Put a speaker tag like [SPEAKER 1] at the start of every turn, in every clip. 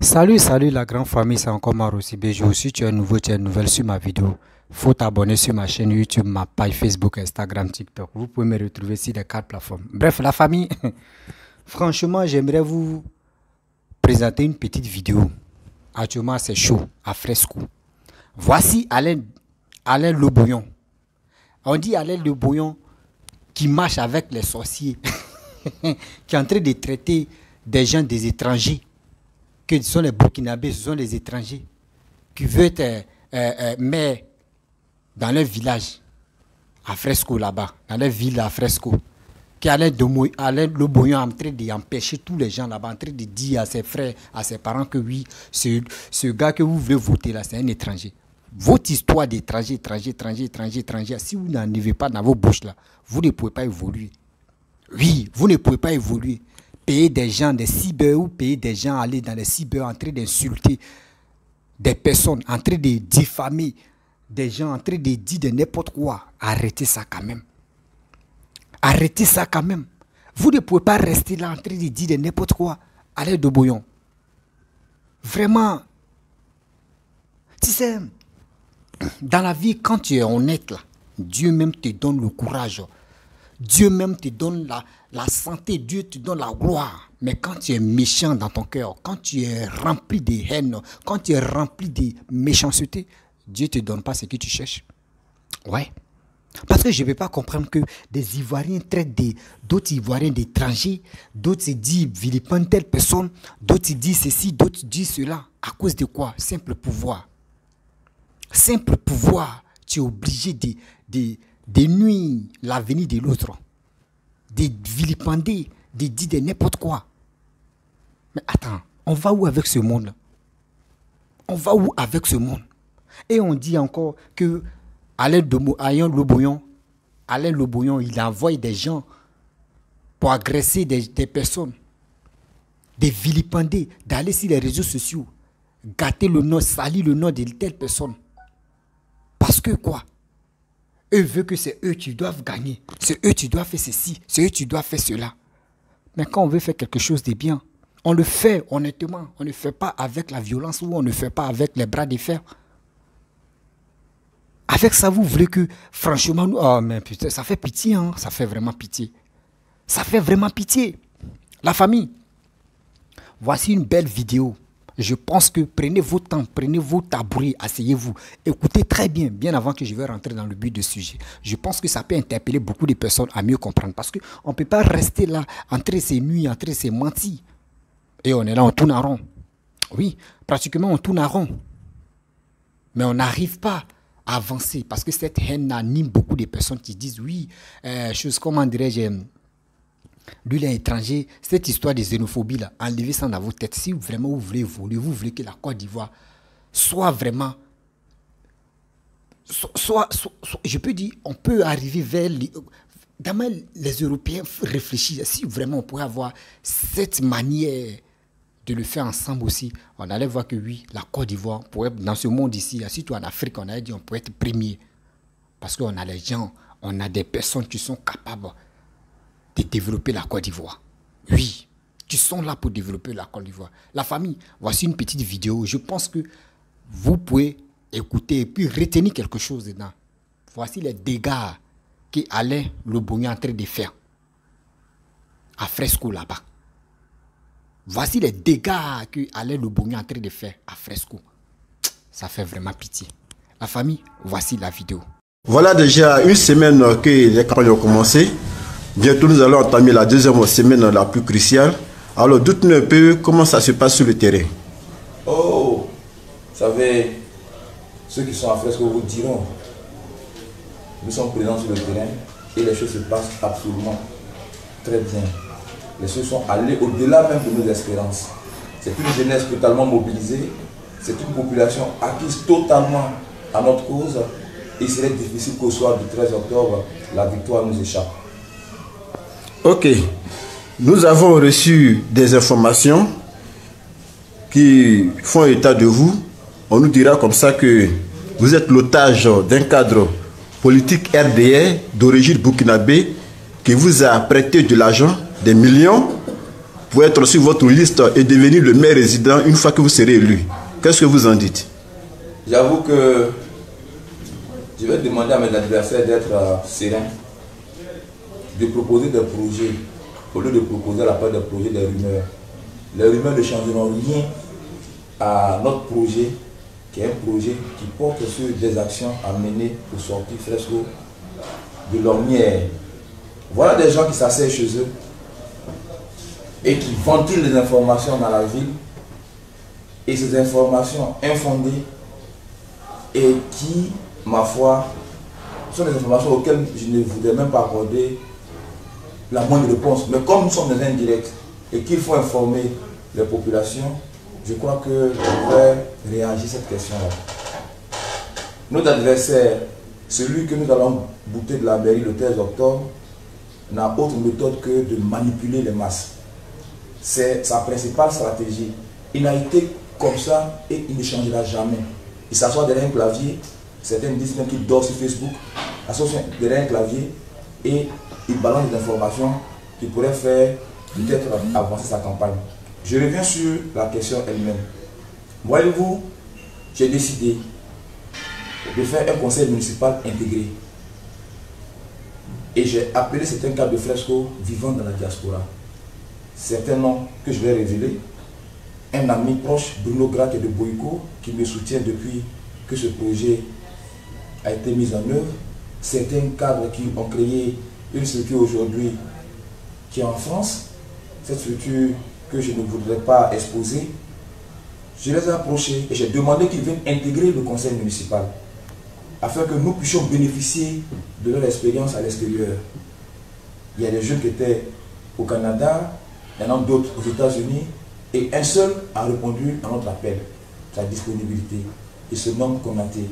[SPEAKER 1] Salut, salut la grande famille, c'est encore Maro Sibéjo. Si tu es nouveau, tu es nouvelle sur ma vidéo, faut t'abonner sur ma chaîne YouTube, ma page Facebook, Instagram, TikTok. Vous pouvez me retrouver sur les 4 plateformes. Bref, la famille, franchement, j'aimerais vous présenter une petite vidéo. Actuellement, c'est chaud, à fresco. Voici Alain Le Bouillon. On dit Alain Le Bouillon qui marche avec les sorciers, qui est en train de traiter des gens, des étrangers, que ce sont les Burkinabés, ce sont les étrangers, qui veulent être maires dans leur village, à fresco là-bas, dans leur ville à fresco. Qui Alain Le Bouillon en train d'empêcher tous les gens là-bas, en train de dire à ses frères, à ses parents que oui, ce gars que vous voulez voter là, c'est un étranger. Votre histoire d'étranger, étranger, si vous n'arrivez pas dans vos bouches là, vous ne pouvez pas évoluer. Oui, vous ne pouvez pas évoluer. Payer des gens, des cyber, ou payer des gens aller dans les cyber en train d'insulter des personnes, en train de diffamer des gens, en train de dire de n'importe quoi. Arrêtez ça quand même. Arrêtez ça quand même. Vous ne pouvez pas rester là en train de dire de n'importe quoi. Alain Le Bouillon. Vraiment. Tu sais, dans la vie, quand tu es honnête là, Dieu même te donne le courage. Dieu même te donne la santé, Dieu te donne la gloire. Mais quand tu es méchant dans ton cœur, quand tu es rempli de haine, quand tu es rempli de méchanceté, Dieu ne te donne pas ce que tu cherches. Ouais. Parce que je ne peux pas comprendre que des Ivoiriens traitent d'autres Ivoiriens d'étrangers, d'autres se disent vilipendent telle personne, d'autres se disent ceci, d'autres disent cela. À cause de quoi? Simple pouvoir. Simple pouvoir. Tu es obligé de nuire l'avenir de l'autre, de vilipender, de dire de n'importe quoi. Mais attends, on va où avec ce monde-là? On va où avec ce monde? Et on dit encore que Alain Le Bouillon, il envoie des gens pour agresser des personnes, de vilipender, d'aller sur les réseaux sociaux, gâter le nom, salir le nom de telle personne. Parce que quoi? Eux veulent que c'est eux qui doivent gagner. C'est eux qui doivent faire ceci. C'est eux qui doivent faire cela. Mais quand on veut faire quelque chose de bien, on le fait honnêtement. On ne fait pas avec la violence ou on ne fait pas avec les bras de fer. Avec ça, vous voulez que, franchement, nous... Oh, mais putain, ça fait pitié, hein. Ça fait vraiment pitié. Ça fait vraiment pitié. La famille, voici une belle vidéo. Je pense que prenez votre temps, prenez vos tabourets, asseyez-vous, écoutez très bien, bien avant que je vais rentrer dans le but du sujet. Je pense que ça peut interpeller beaucoup de personnes à mieux comprendre parce qu'on ne peut pas rester là, entre ces nuits, entre ces mentis. Et on est là, on tourne en rond. Oui, pratiquement on tourne en rond. Mais on n'arrive pas à avancer parce que cette haine anime beaucoup de personnes qui disent oui, comment dirais-je, lui, il est étranger. Cette histoire de xénophobie, là, enlevez ça dans vos têtes. Si vraiment vous voulez évoluer, vous voulez que la Côte d'Ivoire soit vraiment... je peux dire, on peut arriver vers... les Européens réfléchissent. Si vraiment on pourrait avoir cette manière de le faire ensemble aussi, on allait voir que oui, la Côte d'Ivoire, dans ce monde ici, surtout en Afrique, on allait dire on pourrait être premier. Parce qu'on a les gens, on a des personnes qui sont capables de développer la Côte d'Ivoire. Oui, qui sont là pour développer la Côte d'Ivoire. La famille, voici une petite vidéo. Je pense que vous pouvez écouter et puis retenir quelque chose dedans. Voici les dégâts qu'Alain Le Bouillon est en train de faire à fresco là-bas. Voici les dégâts qu'Alain Le Bouillon est en train de faire à fresco. Ça fait vraiment pitié. La famille, voici la vidéo.
[SPEAKER 2] Voilà déjà une semaine que les campagnes ont commencé. Bientôt, nous allons entamer la deuxième semaine la plus cruciale. Alors, dites-nous un peu comment ça se passe sur le terrain.
[SPEAKER 3] Oh, vous savez, ceux qui sont à fresco vous diront, nous sommes présents sur le terrain et les choses se passent absolument très bien. Les choses sont allées au-delà même de nos espérances. C'est une jeunesse totalement mobilisée, c'est une population acquise totalement à notre cause. Il serait difficile qu'au soir du 13 octobre, la victoire nous échappe.
[SPEAKER 2] Ok, nous avons reçu des informations qui font état de vous. On nous dira comme ça que vous êtes l'otage d'un cadre politique RDR d'origine burkinabé qui vous a prêté de l'argent, des millions, pour être sur votre liste et devenir le maire résident une fois que vous serez élu. Qu'est-ce que vous en dites?
[SPEAKER 3] J'avoue que je vais demander à mes adversaires d'être sereins, de proposer des projets, au lieu de proposer à la part des projets des rumeurs. Les rumeurs ne changeront rien à notre projet, qui est un projet qui porte sur des actions à mener pour sortir Fresco de l'ornière. Voilà des gens qui s'asseyent chez eux et qui ventilent des informations dans la ville, et ces informations infondées et qui, ma foi, sont des informations auxquelles je ne voudrais même pas accorder la moindre réponse. Mais comme nous sommes dans un direct et qu'il faut informer les populations, je crois que je devrais réagir à cette question-là. Notre adversaire, celui que nous allons bouter de la mairie le 13 octobre, n'a autre méthode que de manipuler les masses. C'est sa principale stratégie. Il a été comme ça et il ne changera jamais. Il s'assoit derrière un clavier, certains disent même qu'il dort sur Facebook, il s'assoit derrière un clavier et il balance des informations qui pourraient faire peut-être avancer sa campagne. Je reviens sur la question elle-même. Voyez-vous, j'ai décidé de faire un conseil municipal intégré. Et j'ai appelé certains cadres de Fresco vivant dans la diaspora. Certains noms que je vais révéler. Un ami proche, Bruno Grac de Boyko, qui me soutient depuis que ce projet a été mis en œuvre. Certains cadres qui ont créé une structure aujourd'hui qui est en France. Cette structure que je ne voudrais pas exposer. Je les ai approchés et j'ai demandé qu'ils viennent intégrer le conseil municipal afin que nous puissions bénéficier de leur expérience à l'extérieur. Il y a des jeunes qui étaient au Canada, il y en a d'autres aux États-Unis, et un seul a répondu à notre appel, sa disponibilité. Il se nomme Konaté.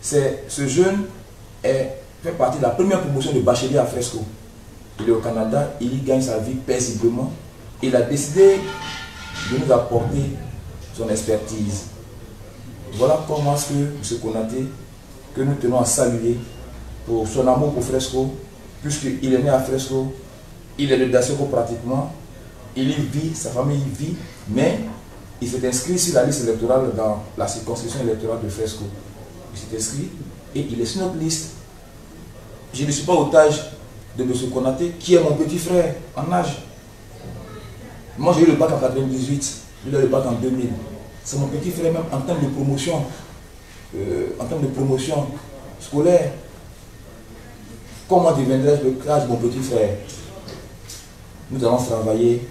[SPEAKER 3] Ce jeune fait partie de la première promotion de bachelier à Fresco. Il est au Canada, il y gagne sa vie paisiblement. Il a décidé de nous apporter son expertise. Voilà comment est-ce que M. Konaté, que nous tenons à saluer pour son amour pour Fresco, puisqu'il est né à Fresco, il est de Dacioko pratiquement, il y vit, sa famille y vit, mais il s'est inscrit sur la liste électorale dans la circonscription électorale de Fresco. Il s'est inscrit et il est sur notre liste. Je ne suis pas otage de M. Konaté, qui est mon petit frère en âge. Moi j'ai eu le bac en 98, il a eu le bac en 2000. C'est mon petit frère même en termes de promotion, scolaire. Comment deviendrais-je le cadre de mon petit frère? Nous allons travailler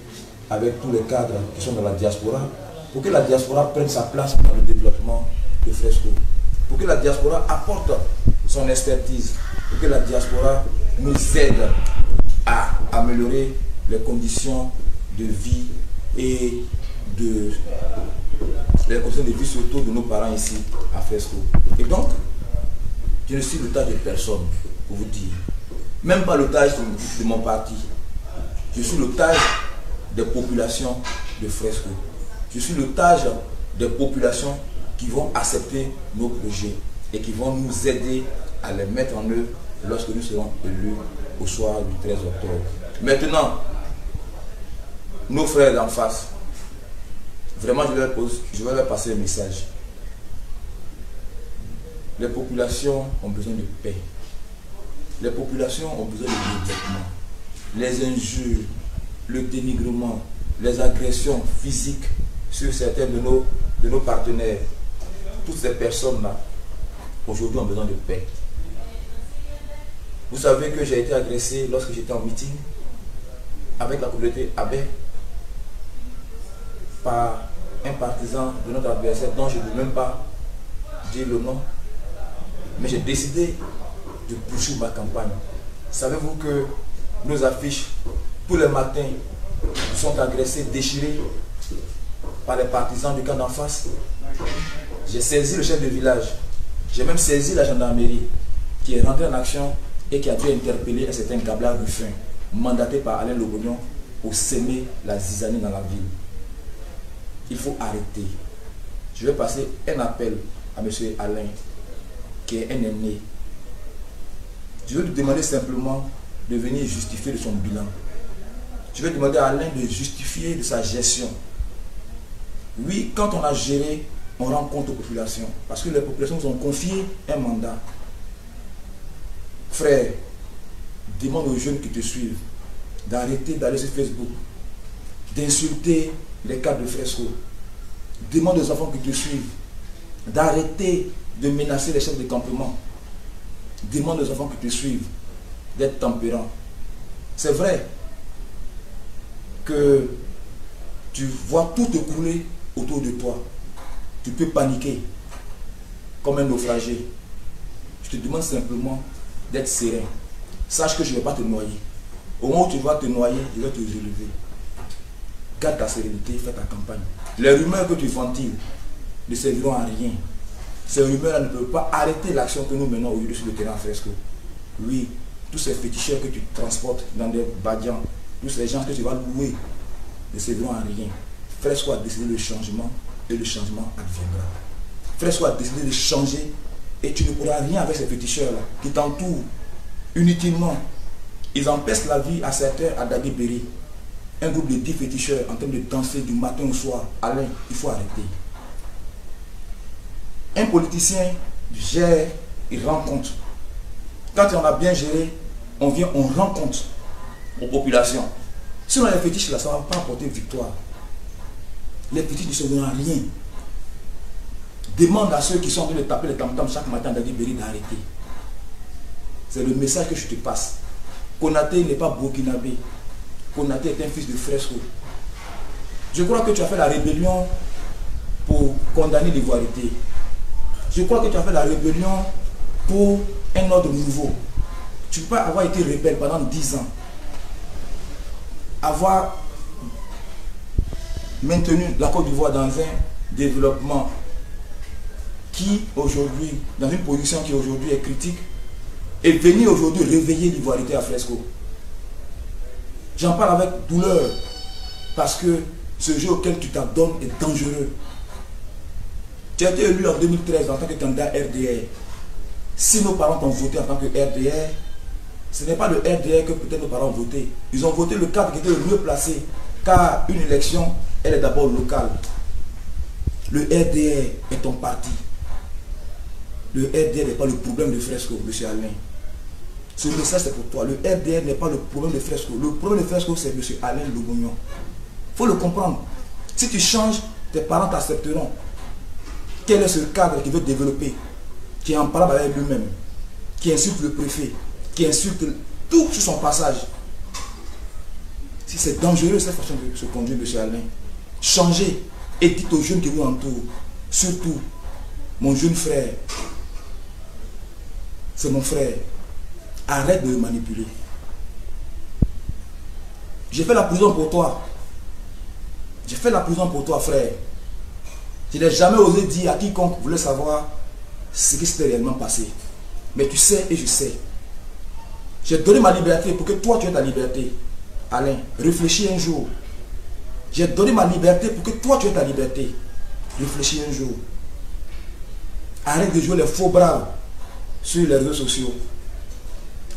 [SPEAKER 3] avec tous les cadres qui sont dans la diaspora pour que la diaspora prenne sa place dans le développement de Fresco. Pour que la diaspora apporte son expertise. Pour que la diaspora nous aide à améliorer les conditions de vie et les conditions de vie surtout de nos parents ici à Fresco. Et donc, je ne suis l'otage de personne, pour vous dire. Même pas l'otage de mon parti. Je suis l'otage des populations de Fresco. Je suis l'otage des populations qui vont accepter nos projets et qui vont nous aider à les mettre en œuvre lorsque nous serons élus au soir du 13 octobre. Maintenant, nos frères d'en face, vraiment je vais leur passer un message. Les populations ont besoin de paix. Les populations ont besoin de développement. Les injures, le dénigrement, les agressions physiques sur certains de nos partenaires, toutes ces personnes-là, aujourd'hui ont besoin de paix. Vous savez que j'ai été agressé lorsque j'étais en meeting avec la communauté Abbé par un partisan de notre adversaire dont je ne veux même pas dire le nom. Mais j'ai décidé de poursuivre ma campagne. Savez-vous que nos affiches, tous les matins, sont agressées, déchirées par les partisans du camp d'en face? J'ai saisi le chef de village. J'ai même saisi la gendarmerie qui est rentrée en action et qui a dû interpeller un certain Gabla Ruffin, mandaté par Alain Lobognon pour s'aimer la zizanie dans la ville. Il faut arrêter. Je vais passer un appel à M. Alain, qui est un aîné. Je vais lui demander simplement de venir justifier de son bilan. Je vais demander à Alain de justifier de sa gestion. Oui, quand on a géré, on rend compte aux populations. Parce que les populations nous ont confié un mandat. Frère, demande aux jeunes qui te suivent d'arrêter d'aller sur Facebook, d'insulter les cadres de Fresco. Demande aux enfants qui te suivent d'arrêter de menacer les chefs de campement. Demande aux enfants qui te suivent d'être tempérants. C'est vrai que tu vois tout te couler autour de toi. Tu peux paniquer comme un naufragé. Je te demande simplement d'être serein. Sache que je ne vais pas te noyer. Au moment où tu vas te noyer, je vais te relever. Garde ta sérénité, fais ta campagne. Les rumeurs que tu ventiles ne serviront à rien. Ces rumeurs-là ne peuvent pas arrêter l'action que nous menons aujourd'hui sur le terrain Fresco. Oui, tous ces féticheurs que tu transportes dans des badians, tous ces gens que tu vas louer, ne serviront à rien. Fresco a décidé le changement et le changement adviendra. Fresco a décidé de changer et tu ne pourras rien avec ces féticheurs-là qui t'entourent inutilement. Ils empêchent la vie à certains à Daguibéry. Un groupe de 10 féticheurs en train de danser du matin au soir. Alain, il faut arrêter. Un politicien gère, il rend compte. Quand on a bien géré, on vient, on rend compte aux populations. Sinon les fétiches là, ça ne va pas apporter victoire. Les fétiches ne serviront à rien. Demande à ceux qui sont en train de taper les tam-tams chaque matin d'Aguibéry d'arrêter. C'est le message que je te passe. Konaté n'est pas burkinabé. Konaté est un fils de Fresco. Je crois que tu as fait la rébellion pour condamner l'ivoirité. Je crois que tu as fait la rébellion pour un ordre nouveau. Tu ne peux pas avoir été rebelle pendant 10 ans. Avoir maintenu la Côte d'Ivoire dans un développement qui aujourd'hui, dans une position qui aujourd'hui est critique, et venir aujourd'hui réveiller l'ivoirité à Fresco. J'en parle avec douleur parce que ce jeu auquel tu t'adonnes est dangereux. Tu as été élu en 2013 en tant que candidat RDR. Si nos parents t'ont voté en tant que RDR, ce n'est pas le RDR que peut-être nos parents ont voté. Ils ont voté le cadre qui était le mieux placé, car une élection, elle est d'abord locale. Le RDR est ton parti. Le RDR n'est pas le problème de Fresco, M. Alain. Ce message c'est pour toi. Le RDR n'est pas le problème de Fresco. Le problème de Fresco, c'est M. Alain Lobognon. Il faut le comprendre. Si tu changes, tes parents t'accepteront. Quel est ce cadre qui veut développer, qui est en parole avec lui-même, qui insulte le préfet, qui insulte tout sur son passage? Si c'est dangereux cette façon de se conduire, M. Alain, changez et dites aux jeunes qui vous entourent, surtout mon jeune frère, c'est mon frère, arrête de le manipuler. J'ai fait la prison pour toi. J'ai fait la prison pour toi, frère. Je n'ai jamais osé dire à quiconque voulait savoir ce qui s'était réellement passé. Mais tu sais et je sais. J'ai donné ma liberté pour que toi tu aies ta liberté. Alain, réfléchis un jour. J'ai donné ma liberté pour que toi tu aies ta liberté. Réfléchis un jour. Arrête de jouer les faux braves sur les réseaux sociaux.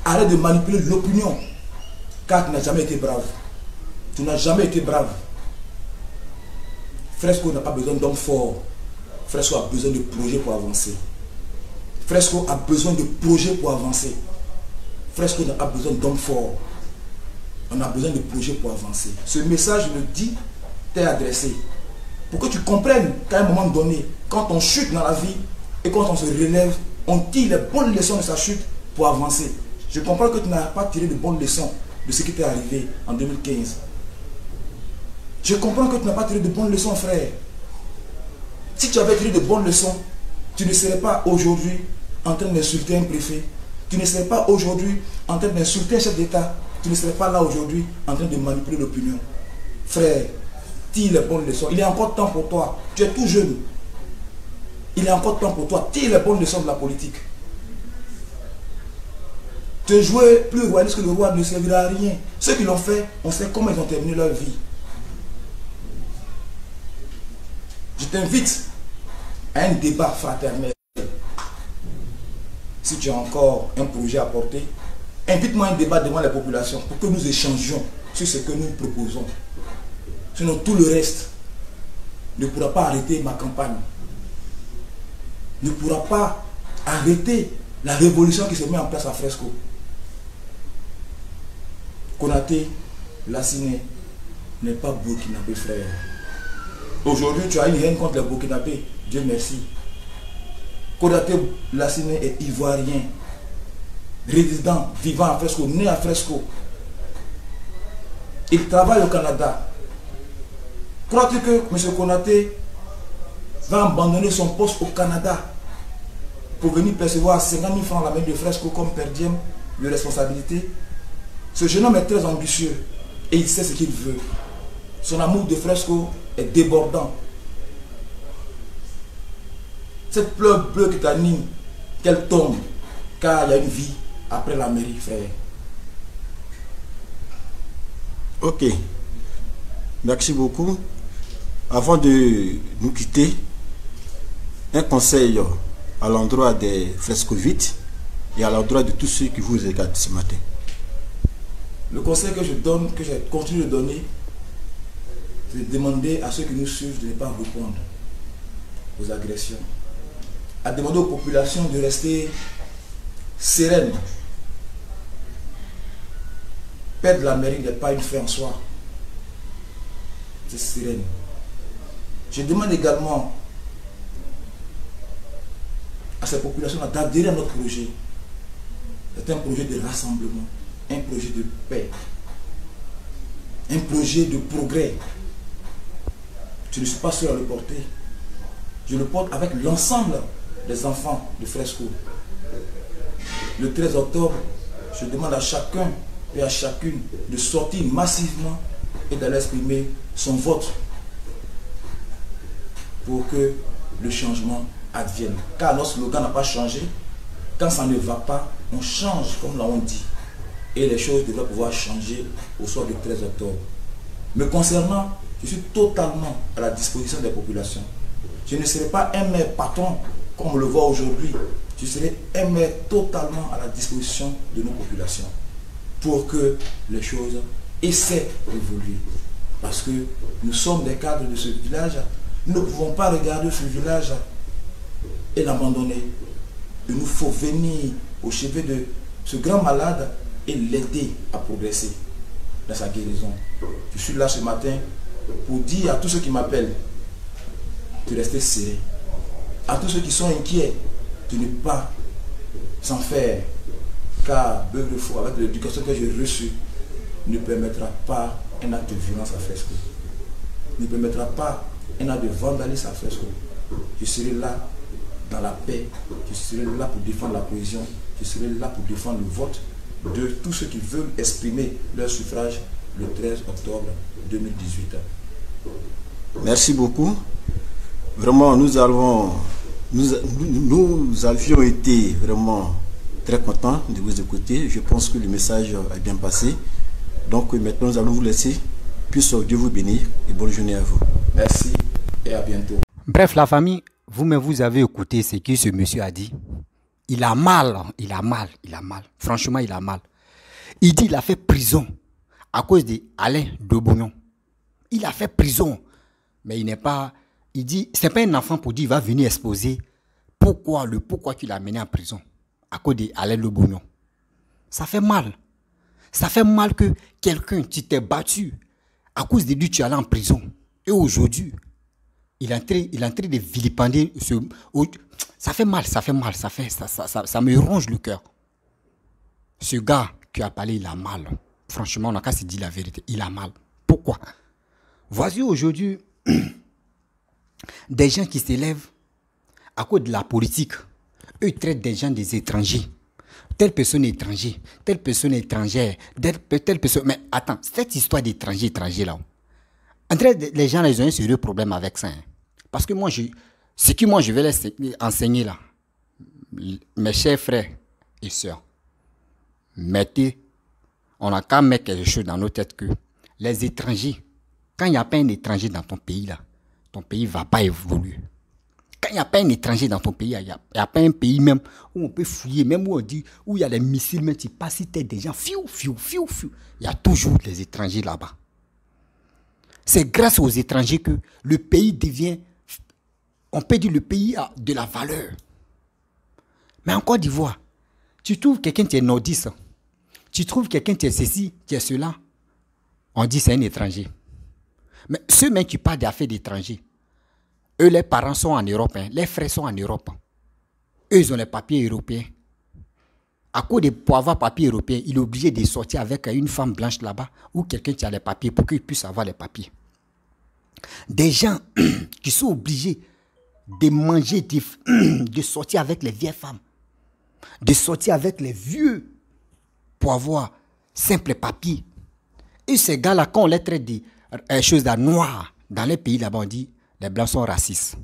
[SPEAKER 3] Arrête de manipuler l'opinion. Car tu n'as jamais été brave. Tu n'as jamais été brave. Fresco n'a pas besoin d'hommes forts. Fresco a besoin de projets pour avancer. Fresco a besoin de projets pour avancer. Fresco n'a pas besoin d'hommes forts. On a besoin de projets pour avancer. Ce message, je le dis, t'est adressé. Pour que tu comprennes qu'à un moment donné, quand on chute dans la vie et quand on se relève, on tire les bonnes leçons de sa chute pour avancer. Je comprends que tu n'as pas tiré de bonnes leçons de ce qui t'est arrivé en 2015. Je comprends que tu n'as pas tiré de bonnes leçons, frère. Si tu avais tiré de bonnes leçons, tu ne serais pas aujourd'hui en train d'insulter un préfet. Tu ne serais pas aujourd'hui en train d'insulter un chef d'État. Tu ne serais pas là aujourd'hui en train de manipuler l'opinion. Frère, tire les bonnes leçons. Il est encore temps pour toi. Tu es tout jeune. Il est encore temps pour toi. Tire les bonnes leçons de la politique. Te jouer plus royaliste que le roi ne servira à rien. Ceux qui l'ont fait, on sait comment ils ont terminé leur vie. Je t'invite à un débat fraternel. Si tu as encore un projet à porter, invite-moi à un débat devant la population pour que nous échangions sur ce que nous proposons. Sinon, tout le reste ne pourra pas arrêter ma campagne. Ne pourra pas arrêter la révolution qui se met en place à Fresco. Konaté, Lassiné n'est pas burkinabé, frère. Aujourd'hui, tu as une haine contre les burkinabés. Dieu merci. Konaté, Lassiné est ivoirien, résident, vivant à Fresco, né à Fresco. Il travaille au Canada. Crois-tu que M. Konaté va abandonner son poste au Canada pour venir percevoir 50 000 francs à la main de Fresco comme per diem de responsabilité? Ce jeune homme est très ambitieux et il sait ce qu'il veut. Son amour de Fresco est débordant. Cette fleur bleue qui t'anime, qu'elle tombe, car il y a une vie après la mairie, frère.
[SPEAKER 2] Ok. Merci beaucoup. Avant de nous quitter, un conseil à l'endroit des frescovites et à l'endroit de tous ceux qui vous regardent ce matin.
[SPEAKER 3] Le conseil que je donne, que je continue de donner, c'est de demander à ceux qui nous suivent de ne pas répondre aux agressions. À demander aux populations de rester sereines. Perdre la mairie n'est pas une fin en soi. C'est sereine. Je demande également à ces populations d'adhérer à notre projet. C'est un projet de rassemblement, un projet de paix, un projet de progrès. Je ne suis pas seul à le porter. Je le porte avec l'ensemble des enfants de Fresco. Le 13 octobre, je demande à chacun et à chacune de sortir massivement et d'aller exprimer son vote pour que le changement advienne. Car notre slogan n'a pas changé. Quand ça ne va pas, on change, comme l'on dit. Et les choses devraient pouvoir changer au soir du 13 octobre. Me concernant, je suis totalement à la disposition des populations. Je ne serai pas un maire patron, comme on le voit aujourd'hui. Je serai un maire totalement à la disposition de nos populations pour que les choses essaient d'évoluer. Parce que nous sommes des cadres de ce village. Nous ne pouvons pas regarder ce village et l'abandonner. Il nous faut venir au chevet de ce grand malade et l'aider à progresser dans sa guérison. Je suis là ce matin pour dire à tous ceux qui m'appellent de rester serrés. À tous ceux qui sont inquiets de ne pas s'en faire. Car Beuve de Faux, avec l'éducation que j'ai reçue, ne permettra pas un acte de violence à Fresco. Ne permettra pas un acte de vandalisme à Fresco. Je serai là dans la paix. Je serai là pour défendre la cohésion. Je serai là pour défendre le vote de tous ceux qui veulent exprimer leur suffrage le 13 octobre 2018.
[SPEAKER 2] Merci beaucoup. Vraiment, nous avions été vraiment très contents de vous écouter. Je pense que le message a bien passé. Donc maintenant, nous allons vous laisser. Puisse Dieu vous bénir et bonne journée à vous.
[SPEAKER 3] Merci et à bientôt.
[SPEAKER 1] Bref, la famille, vous-même, vous avez écouté ce que ce monsieur a dit. Il a mal, il a mal, il a mal. Franchement, il a mal. Il dit qu'il a fait prison à cause d'Alain Dobognon. Il a fait prison. Mais il n'est pas... Il dit, c'est pas un enfant pour dire, il va venir exposer pourquoi qu'il a mené en prison à cause d'Alain Dobognon. Ça fait mal. Ça fait mal que quelqu'un qui t'est battu à cause de lui, tu es allé en prison. Et aujourd'hui, il est en train de vilipender. Ça fait mal, ça me ronge le cœur. Ce gars qui a parlé, il a mal. Franchement, on n'a qu'à se dire la vérité. Il a mal. Pourquoi? Voici aujourd'hui des gens qui s'élèvent à cause de la politique. Eux, ils traitent des gens des étrangers. Telle personne est étranger, telle personne est étrangère, telle personne... Mais attends, cette histoire d'étranger là, les gens, ils ont un sérieux problème avec ça. Hein. Parce que ce que moi, je vais les enseigner là, mes chers frères et sœurs, on n'a qu'à mettre quelque chose dans nos têtes que les étrangers, quand il n'y a pas un étranger dans ton pays là, ton pays ne va pas évoluer. Quand il n'y a pas un étranger dans ton pays, il n'y a pas un pays même où on peut fouiller, même où on dit, où il y a les missiles, même tu passes, si t'es des gens, fiou, fiou, fiou, fiou. Il y a toujours des étrangers là-bas. C'est grâce aux étrangers que le pays devient, on peut dire le pays a de la valeur. Mais en Côte d'Ivoire, tu trouves quelqu'un qui est nordiste, tu trouves quelqu'un qui est ceci, qui est cela, on dit c'est un étranger. Mais ceux même qui parlent d'affaires d'étrangers, eux, les parents sont en Europe, hein, les frères sont en Europe. Eux, ils ont les papiers européens. À cause de pour avoir papiers européens, il est obligé de sortir avec une femme blanche là-bas ou quelqu'un qui a les papiers pour qu'il puisse avoir les papiers. Des gens qui sont obligés de manger, de sortir avec les vieilles femmes, de sortir avec les vieux pour avoir simple papier. Et ces gars-là, quand on les traite des choses noires dans les pays là-bas, on dit les blancs sont racistes.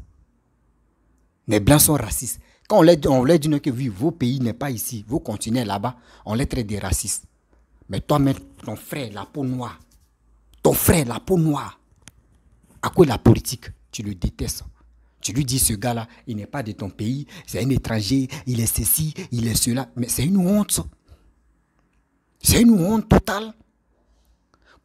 [SPEAKER 1] Les blancs sont racistes. Quand on leur dit que oui, vos pays n'est pas ici, vos continents là-bas, on les traite des racistes. Mais toi-même, ton frère, la peau noire, ton frère, la peau noire, à cause de la politique, tu le détestes. Tu lui dis, ce gars-là, il n'est pas de ton pays, c'est un étranger, il est ceci, il est cela. Mais c'est une honte. C'est une honte totale.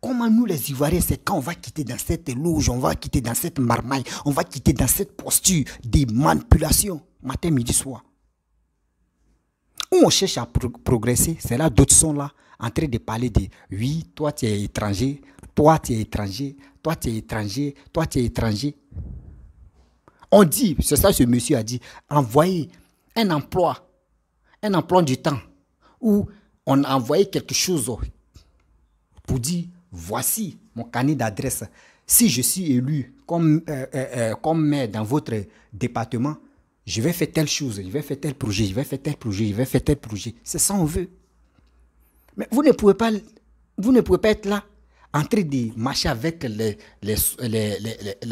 [SPEAKER 1] Comment nous les Ivoiriens, c'est quand on va quitter dans cette loge, on va quitter dans cette marmaille, on va quitter dans cette posture des manipulations, matin, midi, soir. Où on cherche à progresser, c'est là d'autres sont là, en train de parler de oui, toi tu es étranger, toi tu es étranger, toi tu es étranger, toi tu es étranger. On dit, c'est ça que ce monsieur a dit, envoyer un emploi du temps, où on a envoyé quelque chose pour dire, voici mon carnet d'adresse. Si je suis élu comme maire dans votre département, je vais faire telle chose, je vais faire tel projet, je vais faire tel projet, je vais faire tel projet. C'est ça on veut. Mais vous ne pouvez pas être là, en train de marcher avec les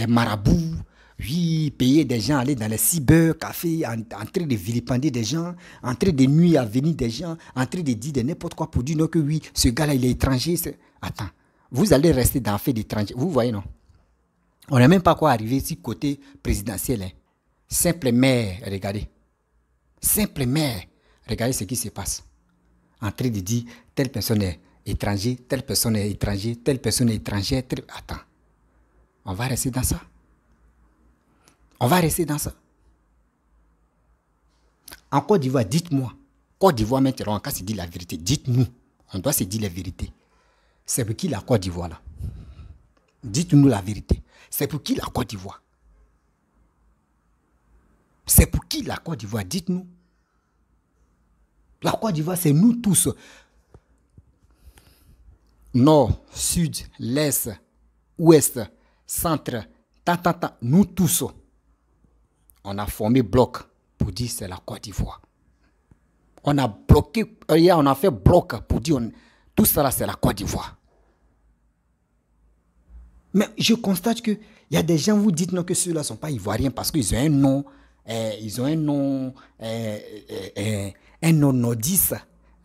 [SPEAKER 1] marabouts, oui, payer des gens, aller dans les cybercafés, en train de vilipender des gens, en train de nuire à venir des gens, en train de dire de n'importe quoi pour dire non que oui, ce gars-là, il est étranger. Attends, vous allez rester dans le fait d'étranger. Vous voyez, non? On n'est même pas quoi arriver ici côté présidentiel. Hein. Simple maire, regardez. Simple maire, regardez ce qui se passe. En train de dire, telle personne est étranger, telle personne est étranger, telle personne est étrangère. Attends, on va rester dans ça. On va rester dans ça. En Côte d'Ivoire, dites-moi. Côte d'Ivoire maintenant, quand c'est dit la vérité, dites-nous. On doit se dire la vérité. C'est pour qui la Côte d'Ivoire là? Dites-nous la vérité. C'est pour qui la Côte d'Ivoire? C'est pour qui la Côte d'Ivoire? Dites-nous. La Côte d'Ivoire, c'est nous tous. Nord, sud, l'est, ouest, centre, nous tous. On a formé bloc pour dire c'est la Côte d'Ivoire. On a bloqué, on a fait bloc pour dire tout ça là c'est la Côte d'Ivoire. Mais je constate que il y a des gens vous dites non que ceux-là ne sont pas ivoiriens parce qu'ils ont un nom, un nom nordiste.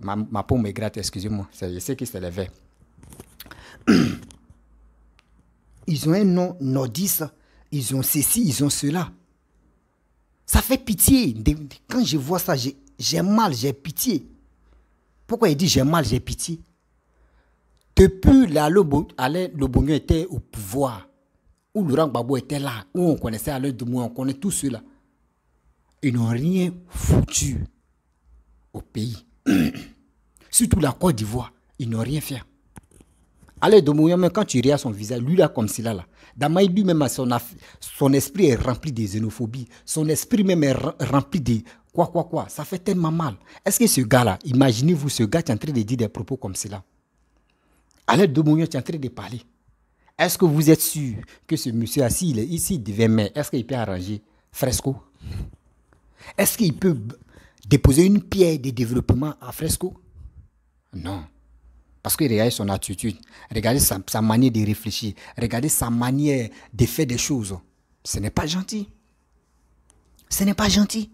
[SPEAKER 1] Ma peau me gratte, excusez-moi, je sais que c'est le verre. Ils ont un nom nordiste, ils ont ceci, ils ont cela. Ça fait pitié. Quand je vois ça, j'ai mal, j'ai pitié. Pourquoi il dit j'ai mal, j'ai pitié? Depuis Alain Lobogno était au pouvoir, où Laurent Gbagbo était là, où on connaissait Alain Demouy, on connaît tous ceux-là. Ils n'ont rien foutu au pays. Surtout la Côte d'Ivoire, ils n'ont rien fait. Alain Demouy, même quand tu regardes son visage, lui là comme cela là. Damaï lui-même, son esprit est rempli de xénophobie. Son esprit même est rempli de quoi. Ça fait tellement mal. Est-ce que ce gars-là, imaginez-vous ce gars qui est en train de dire des propos comme cela. Alain Demouy qui est en train de parler. Est-ce que vous êtes sûr que ce monsieur assis, ici, il devient maire, est-ce qu'il peut arranger Fresco? Est-ce qu'il peut déposer une pierre de développement à Fresco? Non. Parce que regardez son attitude, regardez sa manière de réfléchir, regardez sa manière de faire des choses. Ce n'est pas gentil. Ce n'est pas gentil.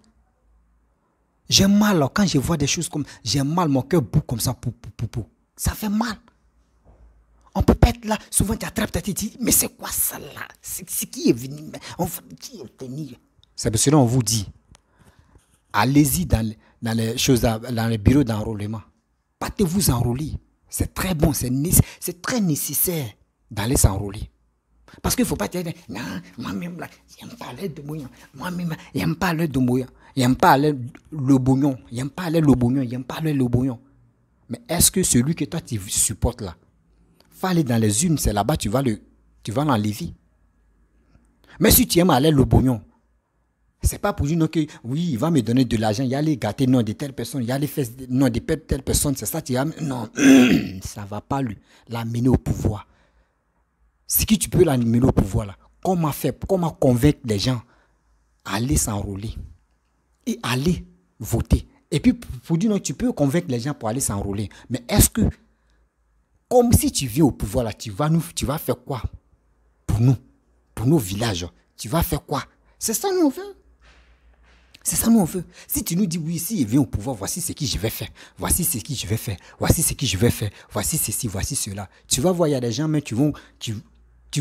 [SPEAKER 1] J'ai mal quand je vois des choses comme... J'ai mal, mon cœur bout comme ça. Ça fait mal. On ne peut pas être là. Souvent, tu attrapes ta tête. Mais c'est quoi ça là? C'est qui est venu? Qui est venu? C'est pour cela qu'on vous dit, allez-y dans les choses, dans les bureaux d'enrôlement. Partez-vous enrôler. C'est très bon, c'est très nécessaire d'aller s'enrôler. Parce qu'il ne faut pas dire, non, moi-même, là, j'aime pas l'aide de bouillon. Moi-même, j'aime pas l'aide de bouillon. J'aime pas le bouillon. J'aime pas le bouillon. J'aime pas le bouillon. Mais est-ce que celui que toi, tu supportes là, faut aller dans les unes, c'est là-bas, tu vas l'enlever. Mais si tu aimes aller le bouillon, c'est pas pour dire non, que oui, il va me donner de l'argent, il y a les gâter non de telle personne, il y a les fesses non de telle personne, c'est ça, tu as. Non, ça va pas lui l'amener au pouvoir. Ce que tu peux l'amener au pouvoir là, comment convaincre les gens à aller s'enrôler et aller voter. Et puis pour dire non, tu peux convaincre les gens pour aller s'enrôler. Mais est-ce que, comme si tu viens au pouvoir là, tu vas faire quoi pour nous, pour nos villages? Tu vas faire quoi? C'est ça nous on veut. C'est ça nous on veut. Si tu nous dis oui, si il vient au pouvoir, voici ce que je vais faire. Voici ce que je vais faire. Voici ce que je vais faire. Voici ceci, voici cela. Tu vas voir, il y a des gens, mais tu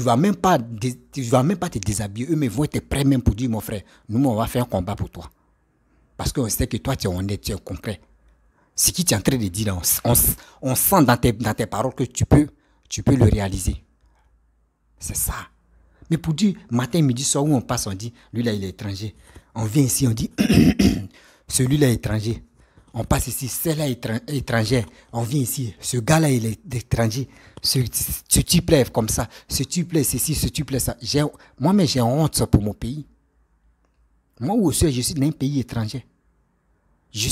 [SPEAKER 1] vas même pas te déshabiller. Eux, mais vont être prêts même pour dire, mon frère, nous, on va faire un combat pour toi. Parce qu'on sait que toi, tu es honnête, tu es concret. Ce que tu es en train de dire, on sent dans tes paroles que tu peux le réaliser. C'est ça. Mais pour dire, matin, midi, soir, où on passe, on dit, lui là, il est étranger. On vient ici, on dit, celui-là est étranger. On passe ici, celle-là est étrangère. On vient ici, ce gars-là, il est étranger. Ce type-là est comme ça. Ce type-là est ceci, ce type-là est ça. Moi-même, j'ai honte pour mon pays. Moi aussi, je suis dans un pays étranger. Je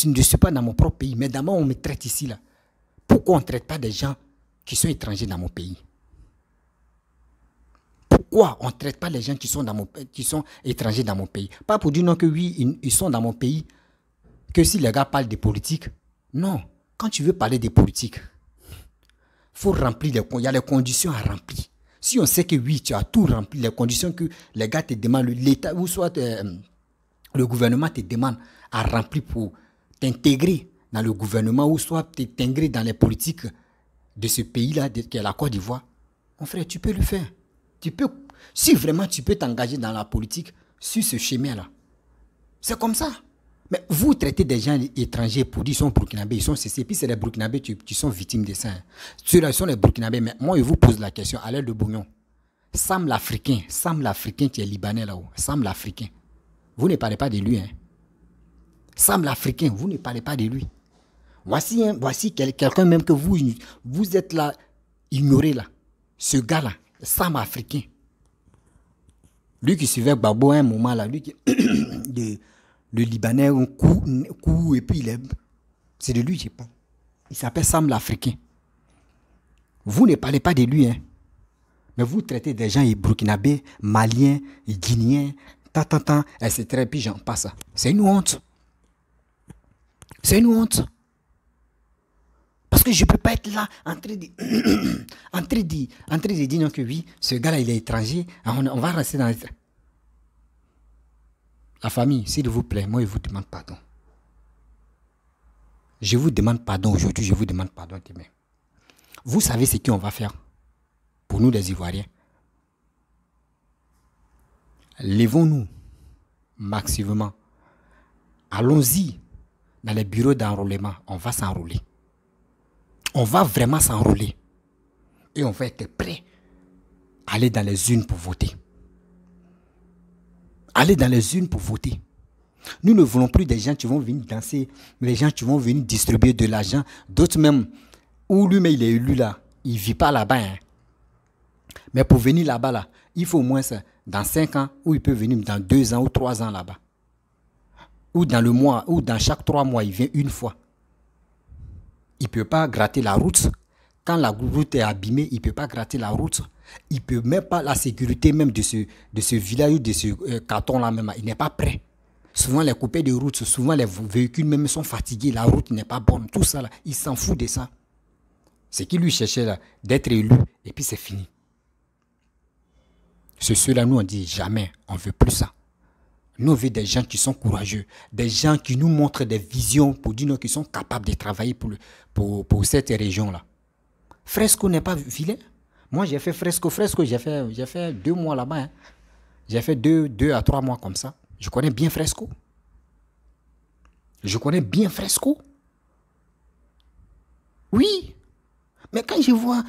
[SPEAKER 1] ne suis pas dans mon propre pays, mais d'abord, on me traite ici, là. Pourquoi on ne traite pas des gens qui sont étrangers dans mon pays? Pourquoi on ne traite pas les gens qui sont étrangers dans mon pays? Pas pour dire non que oui, ils sont dans mon pays, que si les gars parlent de politique. Non, quand tu veux parler de politique, il faut remplir il y a les conditions à remplir. Si on sait que oui, tu as tout rempli, les conditions que les gars te demandent, l'État ou soit le gouvernement te demande à remplir pour t'intégrer dans le gouvernement ou soit t'intégrer dans les politiques de ce pays-là, qui est la Côte d'Ivoire, mon frère, tu peux le faire. Si vraiment tu peux t'engager dans la politique sur ce chemin-là, c'est comme ça. Mais vous traitez des gens étrangers pour dire qu'ils sont burkinabés, ils sont ceci, puis c'est les burkinabés qui sont victimes de ça. Ceux-là sont les burkinabés, mais moi je vous pose la question, à l'aide de Bouillon, Sam l'Africain qui est libanais là-haut, Sam l'Africain, vous ne parlez pas de lui. Hein. Sam l'Africain, vous ne parlez pas de lui. Voici quelqu'un même que vous êtes là, ignoré là, ce gars-là. Sam africain. Lui qui suivait Gbagbo à un moment là, lui qui le Libanais, un coup et puis c'est de lui je pense. Il s'appelle Sam l'Africain. Vous ne parlez pas de lui, hein. Mais vous traitez des gens burkinabés, maliens, guinéens, etc. Et puis j'en passe. C'est une honte. C'est une honte. Parce que je ne peux pas être là en train de dire non que oui, ce gars-là, il est étranger, on va rester dans les... La famille, s'il vous plaît, moi, je vous demande pardon. Je vous demande pardon aujourd'hui, je vous demande pardon demain. Vous savez ce qu'on va faire pour nous, les Ivoiriens. Levons-nous massivement. Allons-y dans les bureaux d'enrôlement, on va s'enrôler. On va vraiment s'enrôler. Et on va être prêt à aller dans les urnes pour voter. Aller dans les urnes pour voter. Nous ne voulons plus des gens qui vont venir danser, les gens qui vont venir distribuer de l'argent. D'autres même, où lui-même il est élu là, il ne vit pas là-bas. Hein. Mais pour venir là-bas, là, il faut au moins ça, dans 5 ans, ou il peut venir dans 2 ans ou 3 ans là-bas. Ou dans le mois, ou dans chaque 3 mois, il vient une fois. Il ne peut pas gratter la route. Quand la route est abîmée, il ne peut pas gratter la route. Il ne peut même pas la sécurité même de ce village ou de ce carton-là même. Il n'est pas prêt. Souvent les coupés de route, souvent les véhicules même sont fatigués. La route n'est pas bonne. Tout ça, là, il s'en fout de ça. C'est qu'il lui cherchait là, d'être élu et puis c'est fini. Ceux-là, nous on dit jamais, on ne veut plus ça. Nous, on veut des gens qui sont courageux, des gens qui nous montrent des visions pour dire qu'ils sont capables de travailler pour cette région-là. Fresco n'est pas vilain. Moi, j'ai fait Fresco, j'ai fait 2 mois là-bas. Hein. J'ai fait 2 à 3 mois comme ça. Je connais bien Fresco. Je connais bien Fresco. Oui. Mais quand je vois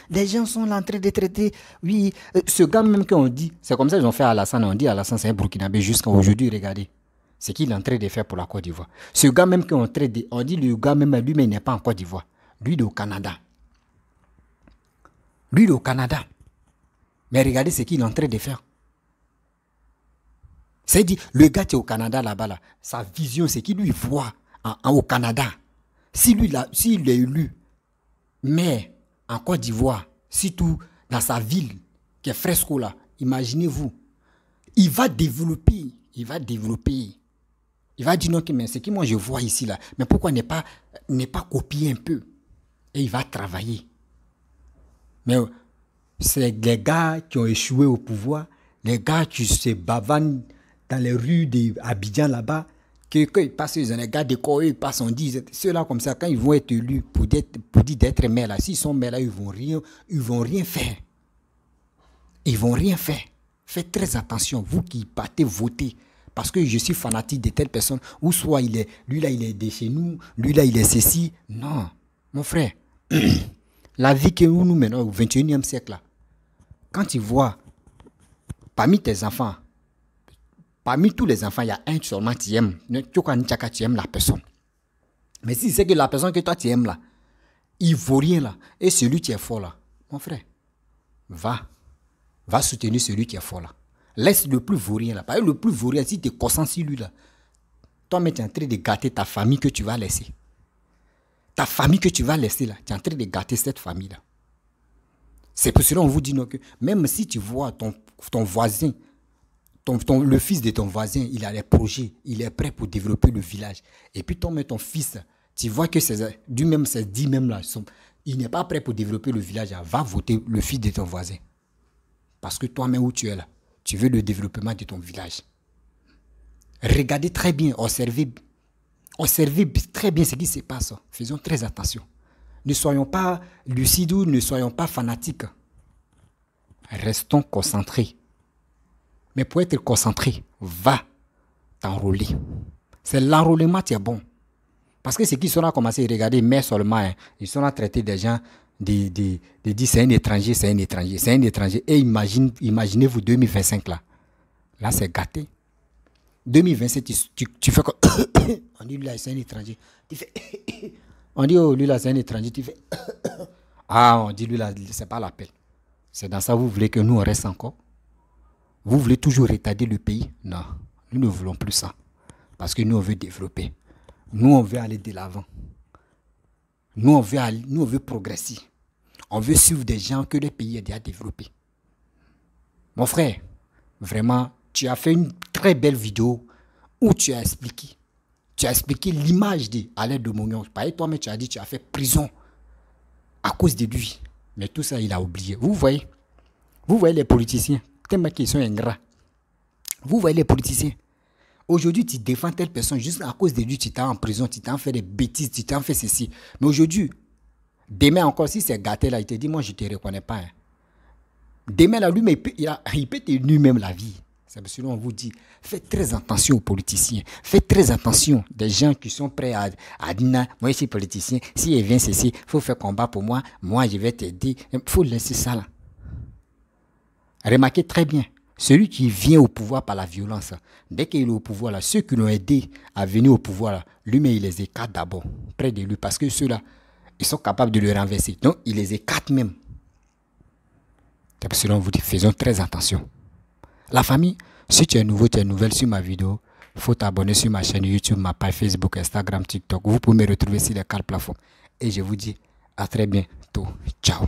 [SPEAKER 1] les gens sont là en train de traiter, oui, ce gars même qu'on dit, c'est comme ça qu'ils ont fait à Alassane, on dit Alassane c'est un Burkinabé jusqu'à aujourd'hui, regardez. C'est qu'il est en train de faire pour la Côte d'Ivoire. Ce gars même qu'on traite, on dit le gars même lui, mais il n'est pas en Côte d'Ivoire. Lui, il est au Canada. Lui, il est au Canada. Mais regardez ce qu'il est en train de faire. C'est-à-dire, le gars qui est au Canada là-bas, là, sa vision, c'est qu'il lui voit au Canada. S'il est élu, mais en Côte d'Ivoire, surtout dans sa ville, qui est Fresco là, imaginez-vous, il va développer. Il va dire non, mais ce que moi je vois ici là, mais pourquoi ne pas copier un peu? Et il va travailler. Mais c'est les gars qui ont échoué au pouvoir, les gars qui se bavanent dans les rues d'Abidjan là-bas, quand ils passent, les gars de Koé, ils passent, on dit, ceux-là comme ça, quand ils vont être élus pour dire d'être maires là, s'ils sont maires là, ils vont rien faire. Ils vont rien faire. Faites très attention, vous qui partez voter, parce que je suis fanatique de telle personne, ou soit lui là il est de chez nous, lui là il est ceci. Non, mon frère, la vie que nous menons au 21e siècle là, quand tu vois, parmi tes enfants, parmi tous les enfants, il y a un seulement qui aime. Tu aimes la personne. Mais si c'est que la personne que toi tu aimes là, il ne vaut rien là, et celui qui est fort là, mon frère, va soutenir celui qui est fort là. Laisse le plus vaurien là. Parce que le plus vaurien, si tu es concentré sur lui là, toi-même tu es en train de gâter ta famille que tu vas laisser. Ta famille que tu vas laisser là, tu es en train de gâter cette famille là. C'est pour cela qu'on vous dit non, que même si tu vois ton voisin, le fils de ton voisin, il a les projets, il est prêt pour développer le village. Et puis ton fils, tu vois que c'est dit même là, il n'est pas prêt pour développer le village, va voter le fils de ton voisin. Parce que toi-même où tu es là, tu veux le développement de ton village. Regardez très bien, observez très bien ce qui se passe. Faisons très attention. Ne soyons pas lucides ou ne soyons pas fanatiques. Restons concentrés. Mais pour être concentré, va t'enrôler. C'est l'enrôlement qui est bon. Parce que ceux qui sont là commencé à regarder, mais seulement, hein, ils sont là à traiter des gens, de dire c'est un étranger, c'est un étranger, c'est un étranger. Et imaginez-vous 2025 là. Là, c'est gâté. 2027, tu fais comme... On dit lui là, c'est un étranger. Tu fais... On dit oh, lui là, c'est un étranger. Tu fais... Ah, on dit lui là, c'est pas l'appel. C'est dans ça, vous voulez que nous on reste encore? Vous voulez toujours retarder le pays? Non, nous ne voulons plus ça. Parce que nous, on veut développer. Nous, on veut aller de l'avant. Nous, on veut progresser. On veut suivre des gens que le pays a déjà développé. Mon frère, vraiment, tu as fait une très belle vidéo où tu as expliqué. Tu as expliqué l'image d'Alain de Mognon. Par exemple, toi-même, tu as dit que tu as fait prison à cause de lui. Mais tout ça, il a oublié. Vous voyez les politiciens. Tellement qu'ils sont ingrats. Vous voyez les politiciens. Aujourd'hui, tu défends telle personne juste à cause de lui, tu t'es en prison, tu t'en fais des bêtises, tu t'en fais ceci. Mais aujourd'hui, demain encore, si c'est gâté là, il te dit, moi, je ne te reconnais pas. Hein. Demain là, lui, mais il peut te nuire même la vie. C'est parce que on vous dit, faites très attention aux politiciens. Faites très attention des gens qui sont prêts à dire, moi, je suis politicien, si il vient ceci, il faut faire combat pour moi, moi, je vais t'aider. Il faut laisser ça là. Remarquez très bien, celui qui vient au pouvoir par la violence, dès qu'il est au pouvoir, là, ceux qui l'ont aidé à venir au pouvoir, là, lui-même, il les écarte d'abord, près de lui, parce que ceux-là, ils sont capables de le renverser. Donc, il les écarte même. C'est pour cela qu'on vous dit, faisons très attention. La famille, si tu es nouveau, tu es nouvelle sur ma vidéo, il faut t'abonner sur ma chaîne YouTube, ma page Facebook, Instagram, TikTok. Vous pouvez me retrouver sur les 4 plateformes. Et je vous dis à très bientôt. Ciao.